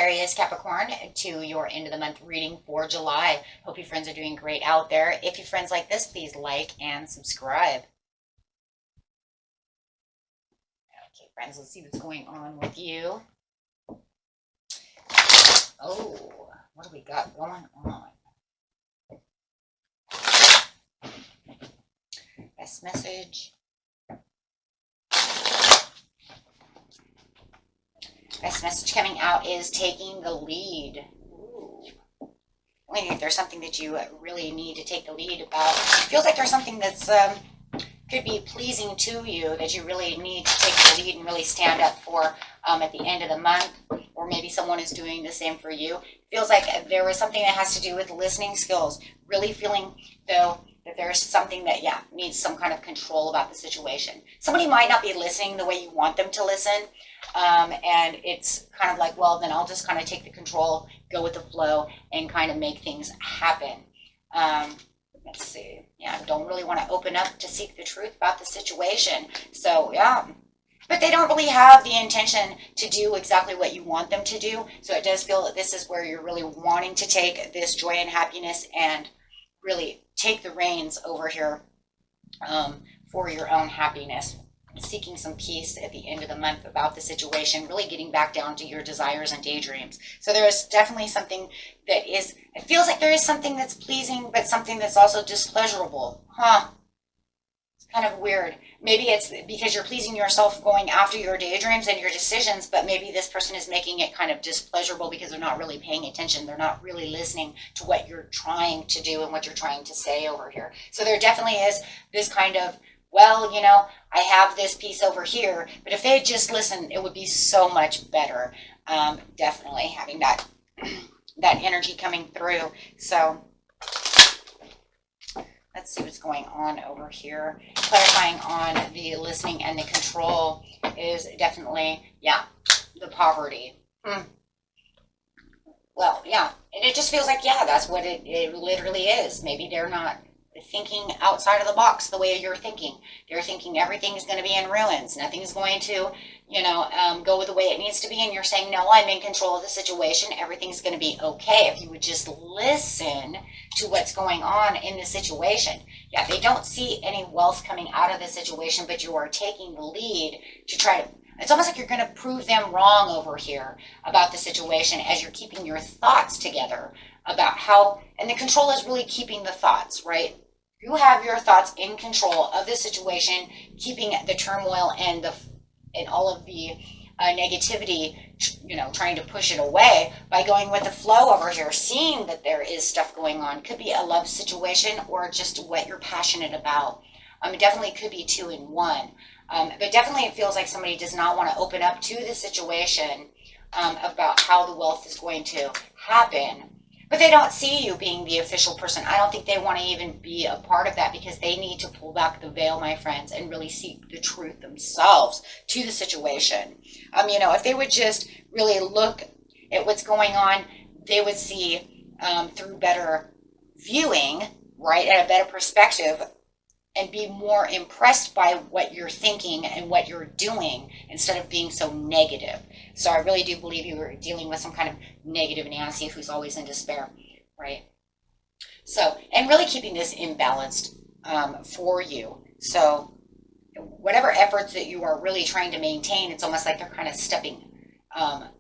Sagittarius, Capricorn, to your end of the month reading for July. Hope you friends are doing great out there. If you friends like this, please like and subscribe. Okay, friends, let's see what's going on with you. Oh, what do we got going on? Best message. Best message coming out is taking the lead. Ooh. I think there's something that you really need to take the lead about. It feels like there's something that's could be pleasing to you that you really need to take the lead and really stand up for at the end of the month, or maybe someone is doing the same for you. It feels like there was something that has to do with listening skills, really feeling though that there's something that, yeah, needs some kind of control about the situation. Somebody might not be listening the way you want them to listen, and it's kind of like, well, then I'll just kind of take the control, go with the flow, and kind of make things happen. Let's see. Yeah, I don't really want to open up to seek the truth about the situation. So, yeah. But they don't really have the intention to do exactly what you want them to do. So it does feel that this is where you're really wanting to take this joy and happiness and really take the reins over here for your own happiness, seeking some peace at the end of the month about the situation, really getting back down to your desires and daydreams. So there is definitely something that is, it feels like there is something that's pleasing, but something that's also displeasurable. It's kind of weird. Maybe it's because you're pleasing yourself going after your daydreams and your decisions, but maybe this person is making it kind of displeasurable because they're not really paying attention. They're not really listening to what you're trying to do and what you're trying to say over here. So there definitely is this kind of, well, you know, I have this piece over here, but if they just listen, it would be so much better. Definitely having that that energy coming through. So let's see what's going on over here. Clarifying on the listening and the control is definitely, yeah, the poverty. Well, yeah, and it just feels like, yeah, that's what it literally is. Maybe they're not thinking outside of the box the way you're thinking. They're thinking everything's going to be in ruins. Nothing's going to, you know, go the way it needs to be. And you're saying, no, I'm in control of the situation. Everything's going to be okay if you would just listen to what's going on in the situation. Yeah, they don't see any wealth coming out of the situation, but you are taking the lead to try to, it's almost like you're going to prove them wrong over here about the situation as you're keeping your thoughts together about how, and the control is really keeping the thoughts, right? You have your thoughts in control of the situation, keeping the turmoil and all of the negativity, you know, trying to push it away by going with the flow over here, seeing that there is stuff going on. Could be a love situation or just what you're passionate about. It definitely could be two in one. But definitely it feels like somebody does not want to open up to the situation about how the wealth is going to happen. But they don't see you being the official person. I don't think they want to even be a part of that because they need to pull back the veil, my friends, and really seek the truth themselves to the situation. You know, if they would just really look at what's going on, they would see through better viewing, right, at a better perspective, and be more impressed by what you're thinking and what you're doing instead of being so negative. So I really do believe you were dealing with some kind of negative Nancy who's always in despair, right? So, and really keeping this imbalanced for you. So whatever efforts that you are really trying to maintain, it's almost like they're kind of stepping on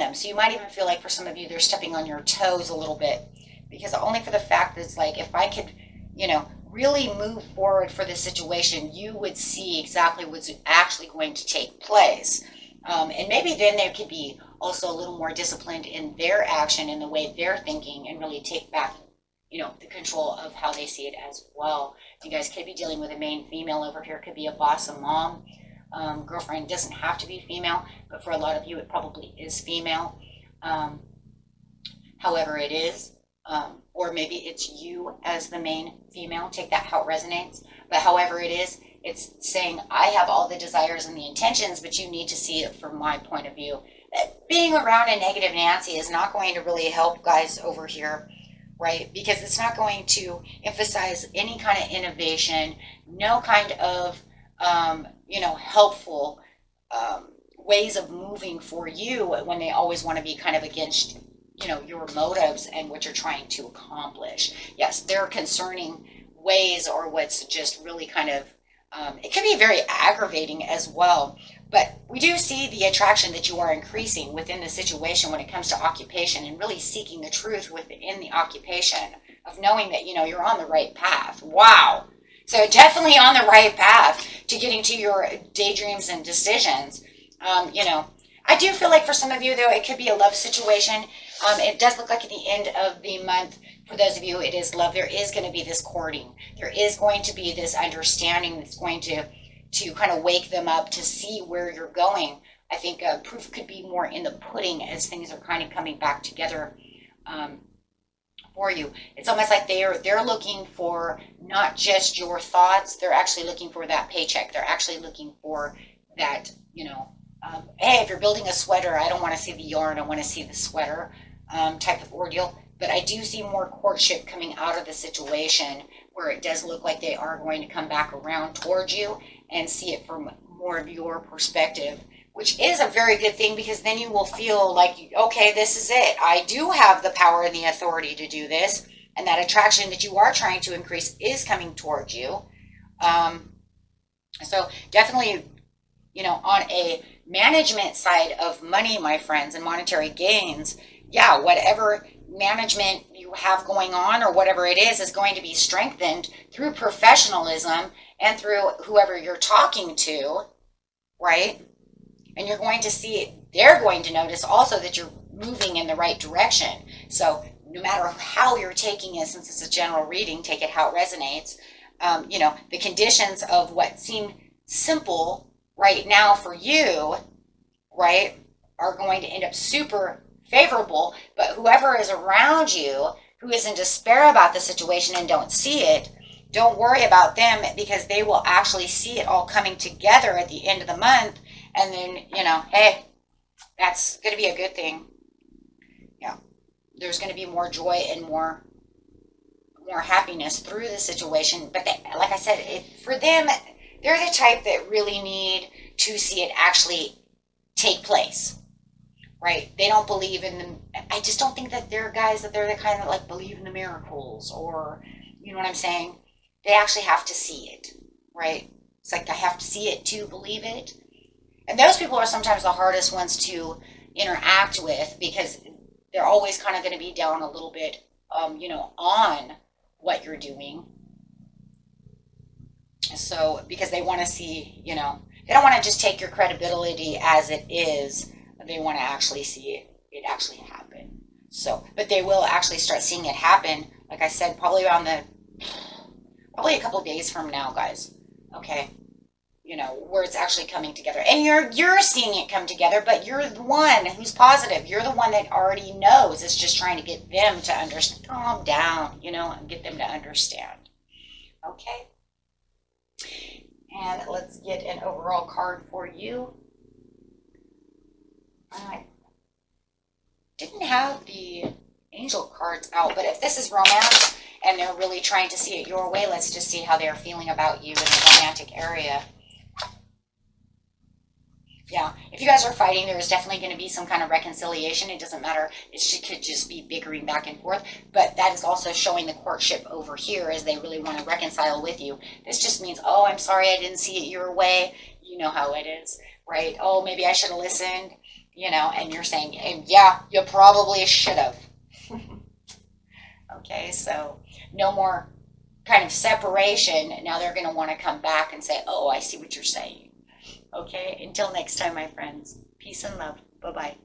them. So you might even feel like for some of you, they're stepping on your toes a little bit, because only for the fact that it's like, if I could, you know, really move forward for this situation, you would see exactly what's actually going to take place. And maybe then they could be also a little more disciplined in their action and the way they're thinking and really take back, you know, the control of how they see it as well. You guys could be dealing with a main female over here. It could be a boss, a mom, girlfriend. It doesn't have to be female, but for a lot of you, it probably is female. However it is. Or maybe it's you as the main female. Take that how it resonates. But however it is, it's saying, I have all the desires and the intentions, but you need to see it from my point of view. That being around a negative Nancy is not going to really help guys over here, right? Because it's not going to emphasize any kind of innovation, no kind of, you know, helpful ways of moving for you when they always want to be kind of against, you know, your motives and what you're trying to accomplish. Yes, they're concerning ways, or what's just really kind of, it can be very aggravating as well. But we do see the attraction that you are increasing within the situation when it comes to occupation, and really seeking the truth within the occupation of knowing that, you know, you're on the right path. Wow. So definitely on the right path to getting to your daydreams and decisions. You know, I do feel like for some of you, though, it could be a love situation. It does look like at the end of the month, for those of you, it is love. There is going to be this courting. There is going to be this understanding that's going to kind of wake them up to see where you're going. I think proof could be more in the pudding as things are kind of coming back together for you. It's almost like they're looking for not just your thoughts. They're actually looking for that paycheck. They're actually looking for that, you know, hey, if you're building a sweater, I don't want to see the yarn, I want to see the sweater type of ordeal. But I do see more courtship coming out of the situation, where it does look like they are going to come back around towards you and see it from more of your perspective, which is a very good thing, because then you will feel like, okay, this is it. I do have the power and the authority to do this. And that attraction that you are trying to increase is coming towards you. So definitely, you know, on a management side of money, my friends, and monetary gains, yeah, whatever management you have going on, or whatever it is going to be strengthened through professionalism and through whoever you're talking to, right? And you're going to see it. They're going to notice also that you're moving in the right direction. So no matter how you're taking it, since it's a general reading, take it how it resonates. You know, the conditions of what seem simple right now for you, right, are going to end up super favorable. But whoever is around you who is in despair about the situation and don't see it, don't worry about them, because they will actually see it all coming together at the end of the month. And then, you know, hey, that's going to be a good thing. Yeah, there's going to be more joy and more happiness through the situation. But they, like I said, for them, they're the type that really need to see it actually take place, right? They don't believe in them. I just don't think that they're guys that they're the kind that like believe in the miracles, or, you know what I'm saying? They actually have to see it, right? It's like I have to see it to believe it. And those people are sometimes the hardest ones to interact with, because they're always kind of going to be down a little bit, you know, on what you're doing. So, because they want to see, you know, they don't want to just take your credibility as it is. They want to actually see it actually happen. So, but they will actually start seeing it happen, like I said, probably a couple days from now, guys. Okay. You know, where it's actually coming together. And you're seeing it come together, but you're the one who's positive. You're the one that already knows. It's just trying to get them to understand. Calm down, you know, and get them to understand. Okay? And let's get an overall card for you. I didn't have the angel cards out, but if this is romance and they're really trying to see it your way, let's just see how they're feeling about you in the romantic area. Yeah, if you guys are fighting, there is definitely going to be some kind of reconciliation. It doesn't matter. It could just be bickering back and forth. But that is also showing the courtship over here, as they really want to reconcile with you. This just means, oh, I'm sorry I didn't see it your way. You know how it is, right? Oh, maybe I should have listened, you know, and you're saying, yeah, you probably should have. Okay, so no more kind of separation. Now they're going to want to come back and say, oh, I see what you're saying. Okay, until next time, my friends. Peace and love. Bye-bye.